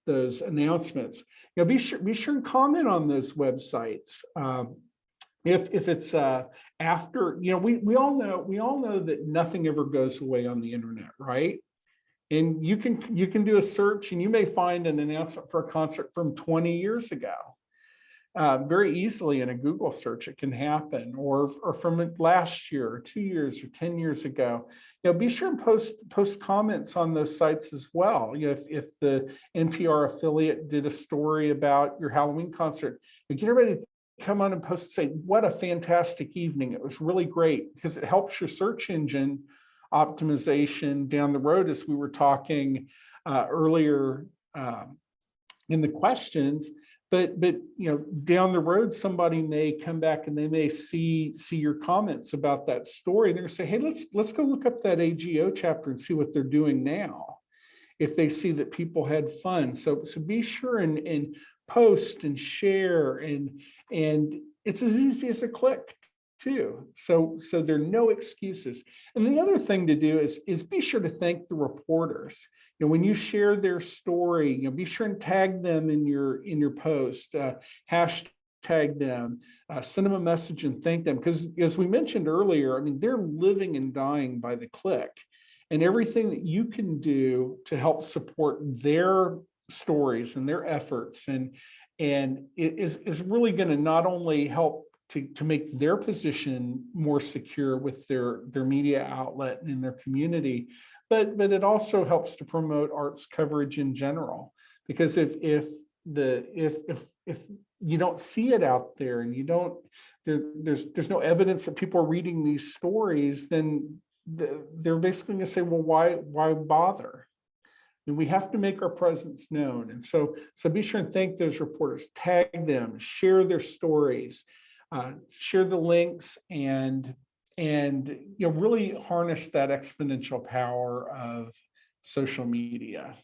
announcements. Be sure and comment on those websites. If it's after, we all know that nothing ever goes away on the internet, right? And you can do a search and you may find an announcement for a concert from 20 years ago. Very easily in a Google search, it can happen, or from last year, or 2 years, or 10 years ago. Be sure and post comments on those sites as well. If the NPR affiliate did a story about your Halloween concert, get everybody to come on and post and say, "What a fantastic evening! It was really great," because it helps your search engine optimization down the road, as we were talking earlier in the questions. but down the road, somebody may come back and they may see your comments about that story. They're gonna say, hey, let's go look up that AGO chapter and see what they're doing now, if they see that people had fun. So be sure and post and share, and it's as easy as a click too. So there are no excuses. And the other thing to do is be sure to thank the reporters. When you share their story, be sure and tag them in your post, hashtag them, send them a message and thank them, because as we mentioned earlier, I mean, they're living and dying by the click. And everything that you can do to help support their stories and their efforts and it is really going to not only help to make their position more secure with their media outlet and in their community, but it also helps to promote arts coverage in general. Because if you don't see it out there and you don't, there's no evidence that people are reading these stories, then they're basically going to say, well, why bother? And we have to make our presence known. And so be sure and thank those reporters, tag them, share their stories, share the links, and really harness that exponential power of social media.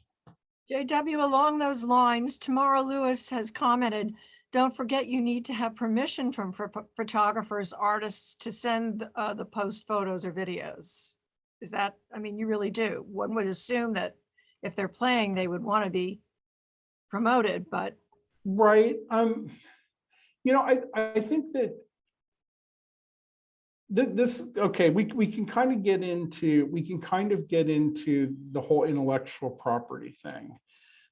JW, along those lines, Tamara Lewis has commented, don't forget you need to have permission from photographers, artists to send the post photos or videos. Is that, I mean, you really do. One would assume that if they're playing, they would want to be promoted, but. Right. I think that this, okay, we can kind of get into the whole intellectual property thing,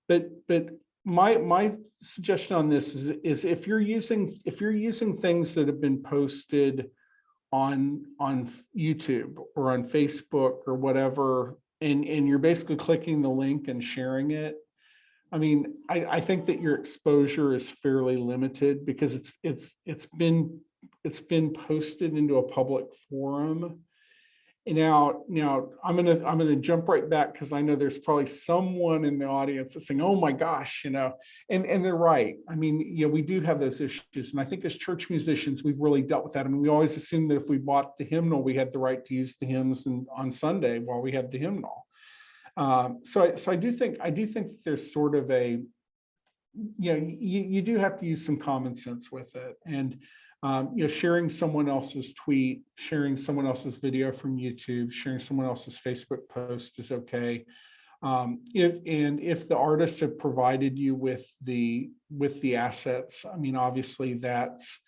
but my suggestion on this is if you're using things that have been posted on YouTube or on Facebook or whatever, and you're basically clicking the link and sharing it, I mean, I think that your exposure is fairly limited, because it's been posted into a public forum. And now I'm gonna jump right back, because I know there's probably someone in the audience that's saying, oh my gosh, and they're right. I mean, we do have those issues. And I think as church musicians, we've really dealt with that. I mean, we always assumed that if we bought the hymnal, we had the right to use the hymns on Sunday while we had the hymnal. So I do think that there's sort of a, you do have to use some common sense with it. And sharing someone else's tweet, sharing someone else's video from YouTube, sharing someone else's Facebook post is okay. If the artists have provided you with the assets, I mean, obviously that's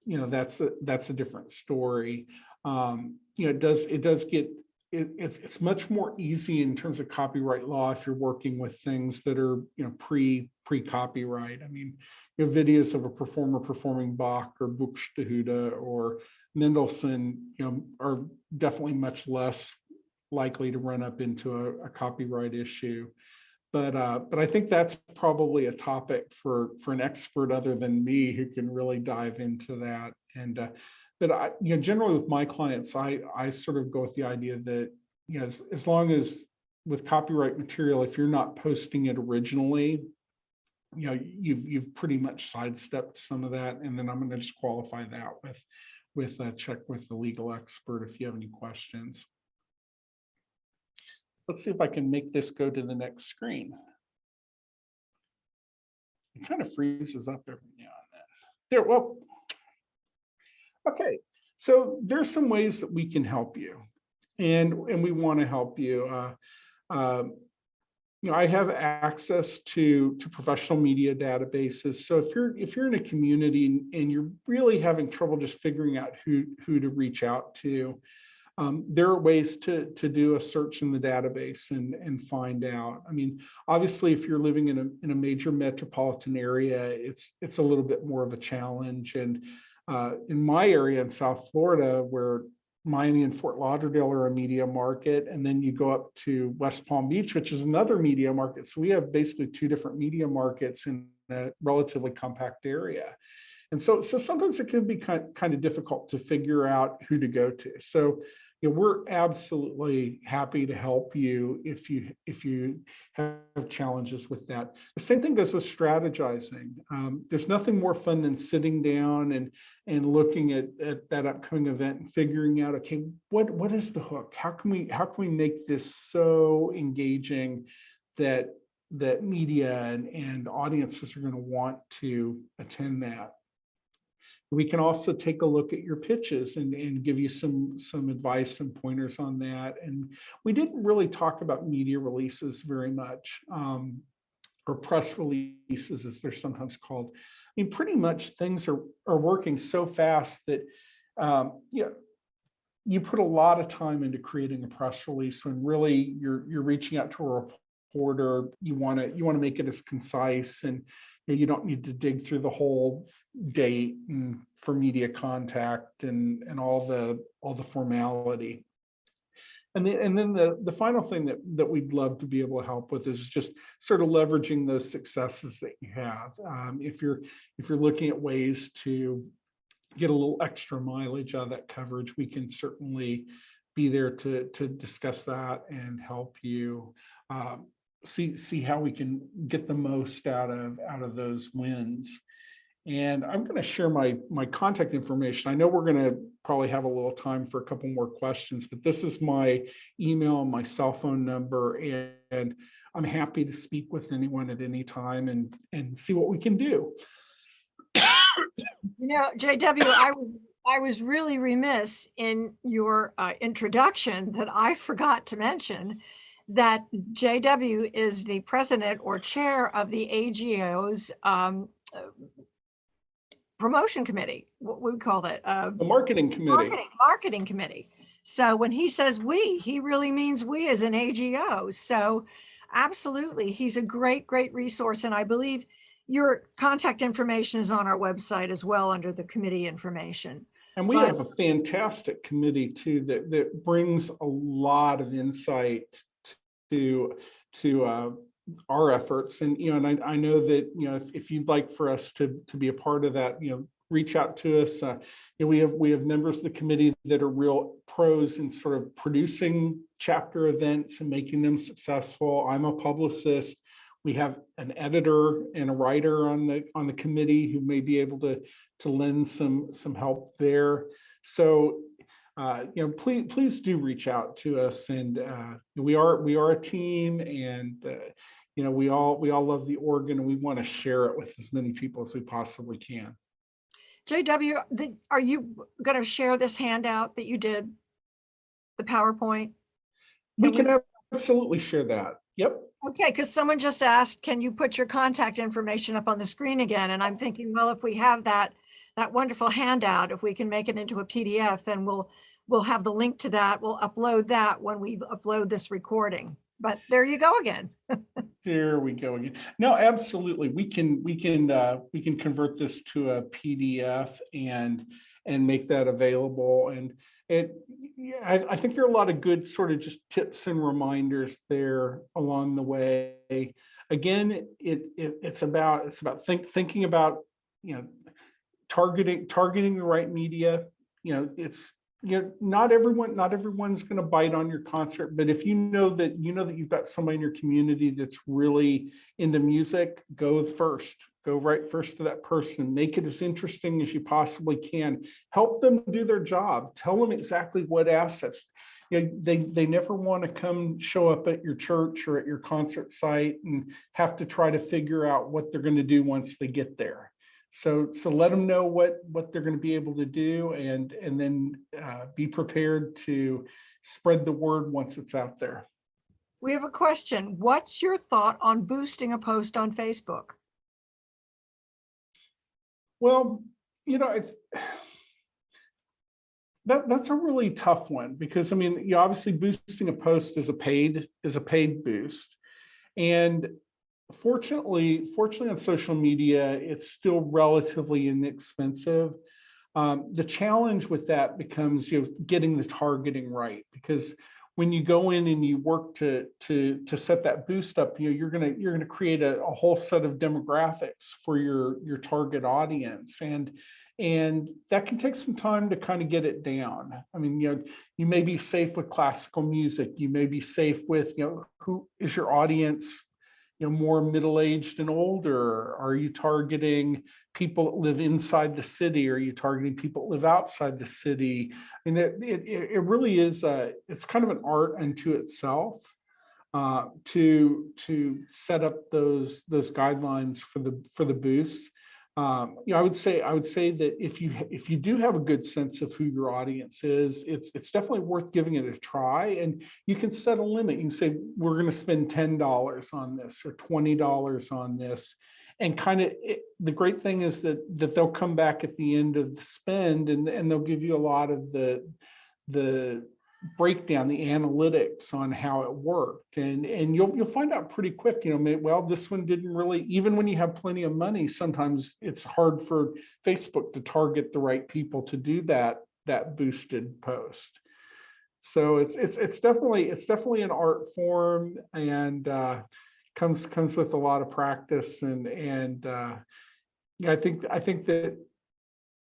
a different story. It's much more easy in terms of copyright law if you're working with things that are pre-copyright. I mean, videos of a performer performing Bach or Buxtehude or Mendelssohn, are definitely much less likely to run up into a copyright issue. But I think that's probably a topic for an expert other than me who can really dive into that. And but I, generally with my clients, I sort of go with the idea that, as long as with copyright material, if you're not posting it originally, you've pretty much sidestepped some of that. And then I'm going to just qualify that with check with the legal expert if you have any questions. Let's see if I can make this go to the next screen. It kind of freezes up every now and then. There, well. Okay, so there's some ways that we can help you, and we want to help you. I have access to professional media databases. So if you're in a community and you're really having trouble just figuring out who to reach out to, there are ways to do a search in the database and find out. I mean, obviously, if you're living in a major metropolitan area, it's a little bit more of a challenge. And in my area in South Florida, where Miami and Fort Lauderdale are a media market, and then you go up to West Palm Beach, which is another media market. So we have basically two different media markets in a relatively compact area. And so sometimes it can be kind of difficult to figure out who to go to. So, we're absolutely happy to help you if you have challenges with that. The same thing goes with strategizing. There's nothing more fun than sitting down and looking at that upcoming event and figuring out, okay, what is the hook? How can we make this so engaging that media and audiences are going to want to attend that? We can also take a look at your pitches and give you some advice and pointers on that. And we didn't really talk about media releases very much, or press releases as they're sometimes called. I mean, pretty much things are working so fast that you put a lot of time into creating a press release when really you're reaching out to a reporter. You want to make it as concise, and you don't need to dig through the whole date and for media contact and all the formality. And then the final thing that we'd love to be able to help with is just sort of leveraging those successes that you have. If you're looking at ways to get a little extra mileage out of that coverage, we can certainly be there to discuss that and help you see how we can get the most out of those wins. And I'm going to share my contact information. I know we're going to probably have a little time for a couple more questions, but this is my email and my cell phone number, and I'm happy to speak with anyone at any time and see what we can do. JW, I was really remiss in your introduction that I forgot to mention that JW is the president or chair of the AGO's promotion committee. What we call that? The marketing committee. Marketing committee. So when he says we, he really means we as an AGO. So absolutely, he's a great resource. And I believe your contact information is on our website as well under the committee information. And we have a fantastic committee too that brings a lot of insight to our efforts. And and I know that if you'd like for us to be a part of that, reach out to us. We have members of the committee that are real pros in sort of producing chapter events and making them successful. I'm a publicist. We have an editor and a writer on the committee who may be able to lend some help there. So please do reach out to us, and we are a team, and we all love the organ, and we want to share it with as many people as we possibly can. JW, are you going to share this handout that you did, the PowerPoint? We can absolutely share that. Yep. Okay, because someone just asked, can you put your contact information up on the screen again? And I'm thinking, well, if we have that wonderful handout, if we can make it into a PDF, then we'll have the link to that. We'll upload that when we upload this recording. But there you go again. There we go again. No, absolutely. We can convert this to a PDF and make that available. And I think there are a lot of good sort of just tips and reminders there along the way. Again, it's about thinking about targeting the right media. Not everyone's going to bite on your concert, but if you know that you've got somebody in your community that's really into music, go right first to that person. Make it as interesting as you possibly can. Help them do their job. Tell them exactly what assets. They never want to show up at your church or at your concert site and have to try to figure out what they're going to do once they get there. So let them know what they're going to be able to do, and then be prepared to spread the word once it's out there. We have a question. What's your thought on boosting a post on Facebook? Well, that's a really tough one, because obviously boosting a post is a paid boost, and fortunately on social media, it's still relatively inexpensive. The challenge with that becomes getting the targeting right, because when you go in and you work to set that boost up, you're gonna create a whole set of demographics for your target audience, and And that can take some time to kind of get it down. I mean, you may be safe with classical music. You may be safe with, who is your audience, more middle-aged and older? Are you targeting people that live inside the city? Are you targeting people that live outside the city? And it really is, it's kind of an art unto itself to set up those guidelines for the boosts. I would say that if you do have a good sense of who your audience is, it's definitely worth giving it a try. And you can set a limit. You can say, we're going to spend $10 on this or $20 on this. And kind of the great thing is that they'll come back at the end of the spend and they'll give you a lot of the breakdown, the analytics on how it worked, and you'll find out pretty quick, well, this one didn't really, even when you have plenty of money, sometimes it's hard for Facebook to target the right people to do that boosted post. So it's definitely an art form, and comes with a lot of practice, and I think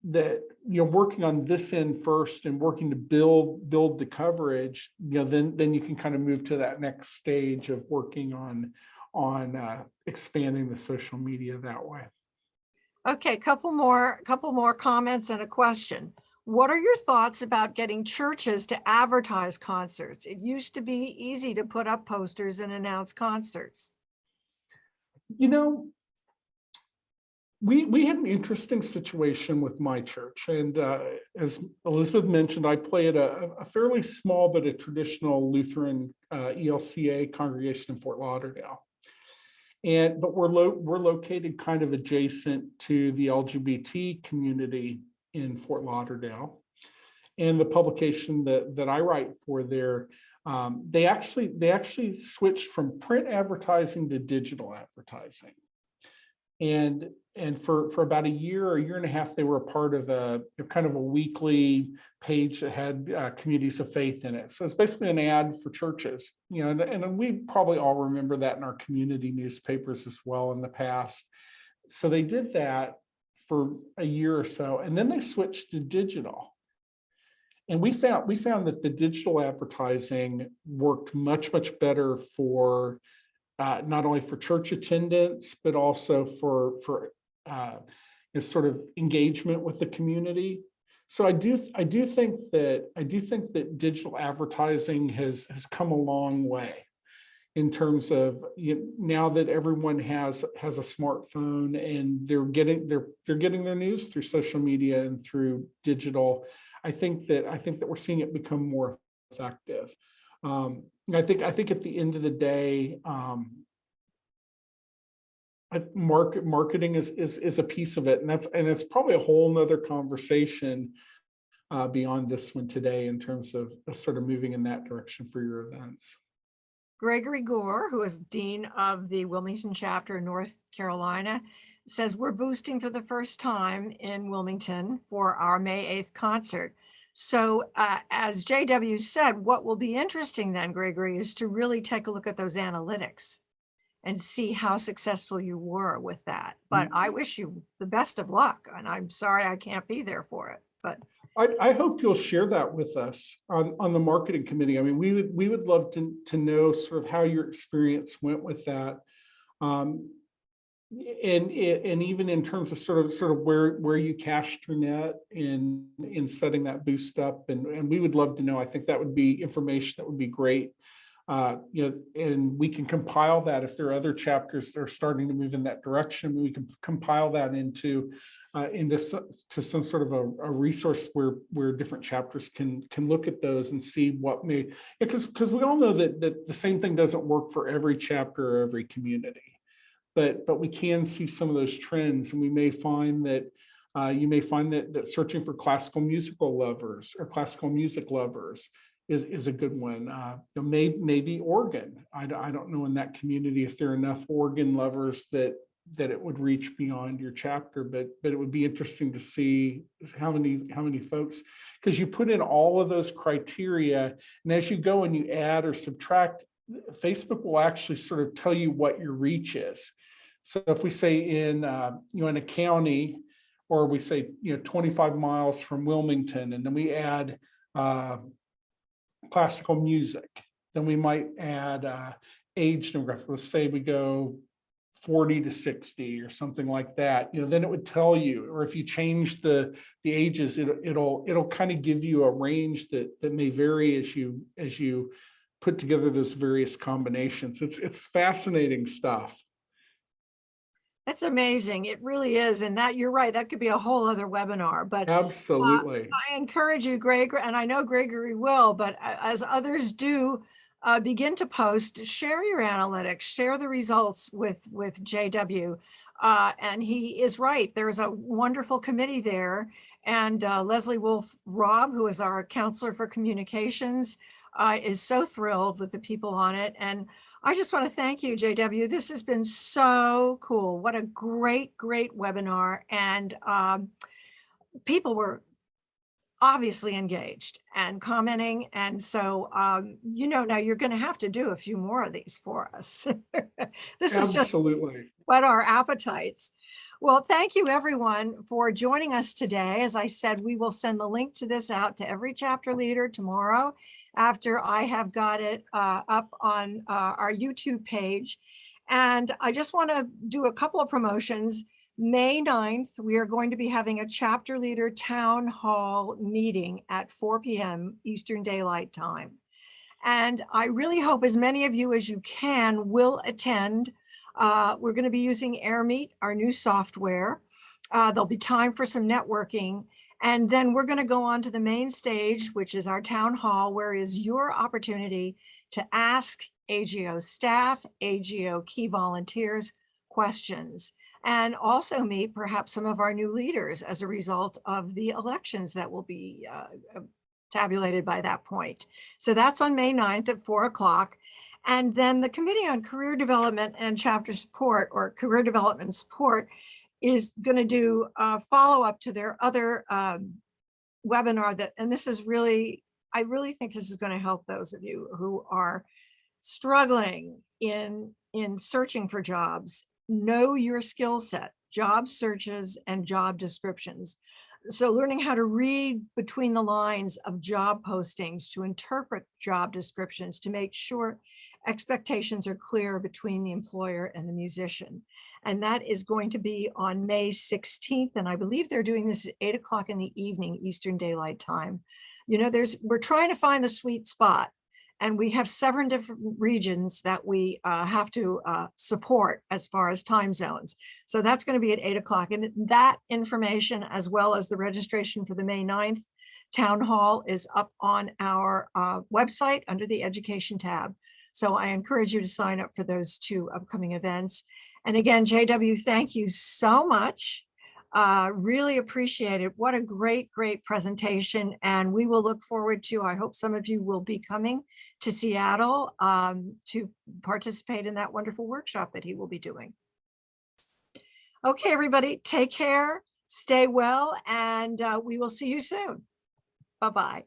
that working on this end first and working to build the coverage, then you can kind of move to that next stage of working on expanding the social media that way. Okay, couple more comments and a question. What are your thoughts about getting churches to advertise concerts? It used to be easy to put up posters and announce concerts. We had an interesting situation with my church, and as Elizabeth mentioned, I play at a fairly small but a traditional Lutheran ELCA congregation in Fort Lauderdale, but we're located kind of adjacent to the LGBT community in Fort Lauderdale, and the publication that I write for there, they actually switched from print advertising to digital advertising. And for about a year and a half, they were a part of a kind of a weekly page that had communities of faith in it. So it's basically an ad for churches, and we probably all remember that in our community newspapers as well in the past. So they did that for a year or so, and then they switched to digital. And we found that the digital advertising worked much better for not only for church attendance, but also for sort of engagement with the community. So I do think that digital advertising has come a long way in terms of, now that everyone has a smartphone and they're getting their news through social media and through digital. I think that we're seeing it become more effective. I think at the end of the day, marketing is a piece of it, and it's probably a whole nother conversation beyond this one today in terms of sort of moving in that direction for your events. Gregory Gore, who is Dean of the Wilmington chapter in North Carolina, says we're boosting for the first time in Wilmington for our May 8th concert. So as JW said, what will be interesting then, Gregory, is to really take a look at those analytics and see how successful you were with that. But I wish you the best of luck, and I'm sorry I can't be there for it. But I hope you'll share that with us on the marketing committee. I mean, we would love to know sort of how your experience went with that. And even in terms of sort of where you cashed your net in setting that boost up, and we would love to know. I think that would be information that would be great, and we can compile that if there are other chapters that are starting to move in that direction. We can compile that into some sort of a resource where different chapters can look at those and see what may, because we all know that the same thing doesn't work for every chapter or every community. But we can see some of those trends, and we may find that you may find that searching for classical musical lovers or classical music lovers is a good one. Maybe organ. I don't know in that community if there are enough organ lovers that it would reach beyond your chapter, but it would be interesting to see how many folks, because you put in all of those criteria, and as you go and you add or subtract, Facebook will actually sort of tell you what your reach is. So if we say in a county or we say, 25 miles from Wilmington, and then we add classical music. Then we might add age demographic. Let's say we go 40 to 60 or something like that. Then it would tell you, or if you change the ages, it'll kind of give you a range that may vary as you put together those various combinations. It's fascinating stuff. That's amazing. It really is. And that, you're right, that could be a whole other webinar, but Absolutely. I encourage you, Greg, and I know Gregory will, but as others do, begin to post, share your analytics, share the results with JW. And he is right. There's a wonderful committee there. And Leslie Wolf Robb, who is our counselor for communications, is so thrilled with the people on it. And I just want to thank you, JW. This has been so cool. What a great, great webinar. And people were obviously engaged and commenting. And so, now you're going to have to do a few more of these for us. This is just whet our appetites. Well, thank you everyone for joining us today. As I said, we will send the link to this out to every chapter leader tomorrow after I have got it up on our YouTube page. And I just want to do a couple of promotions. May 9th, we are going to be having a chapter leader town hall meeting at 4 p.m. Eastern Daylight Time. And I really hope as many of you as you can will attend. We're going to be using AirMeet, our new software. There'll be time for some networking. And then we're going to go on to the main stage, which is our town hall, where is your opportunity to ask AGO staff, AGO key volunteers questions, and also meet perhaps some of our new leaders as a result of the elections that will be tabulated by that point. So that's on May 9th at 4 o'clock. And then the Committee on Career Development and Chapter Support, or Career Development Support, is going to do a follow-up to their other webinar and this is really, I really think this is going to help those of you who are struggling in searching for jobs. Know your skill set, job searches and job descriptions. So learning how to read between the lines of job postings, to interpret job descriptions, to make sure expectations are clear between the employer and the musician. And that is going to be on May 16th. And I believe they're doing this at 8 o'clock in the evening, Eastern Daylight Time. We're trying to find the sweet spot. And we have 7 different regions that we have to support as far as time zones. So that's going to be at 8 o'clock. And that information, as well as the registration for the May 9th town hall, is up on our website under the education tab. So I encourage you to sign up for those 2 upcoming events. And again, JW, thank you so much. Really appreciate it. What a great, great presentation. And we will look forward to, I hope some of you will be coming to Seattle to participate in that wonderful workshop that he will be doing. Okay, everybody, take care, stay well, and we will see you soon. Bye-bye.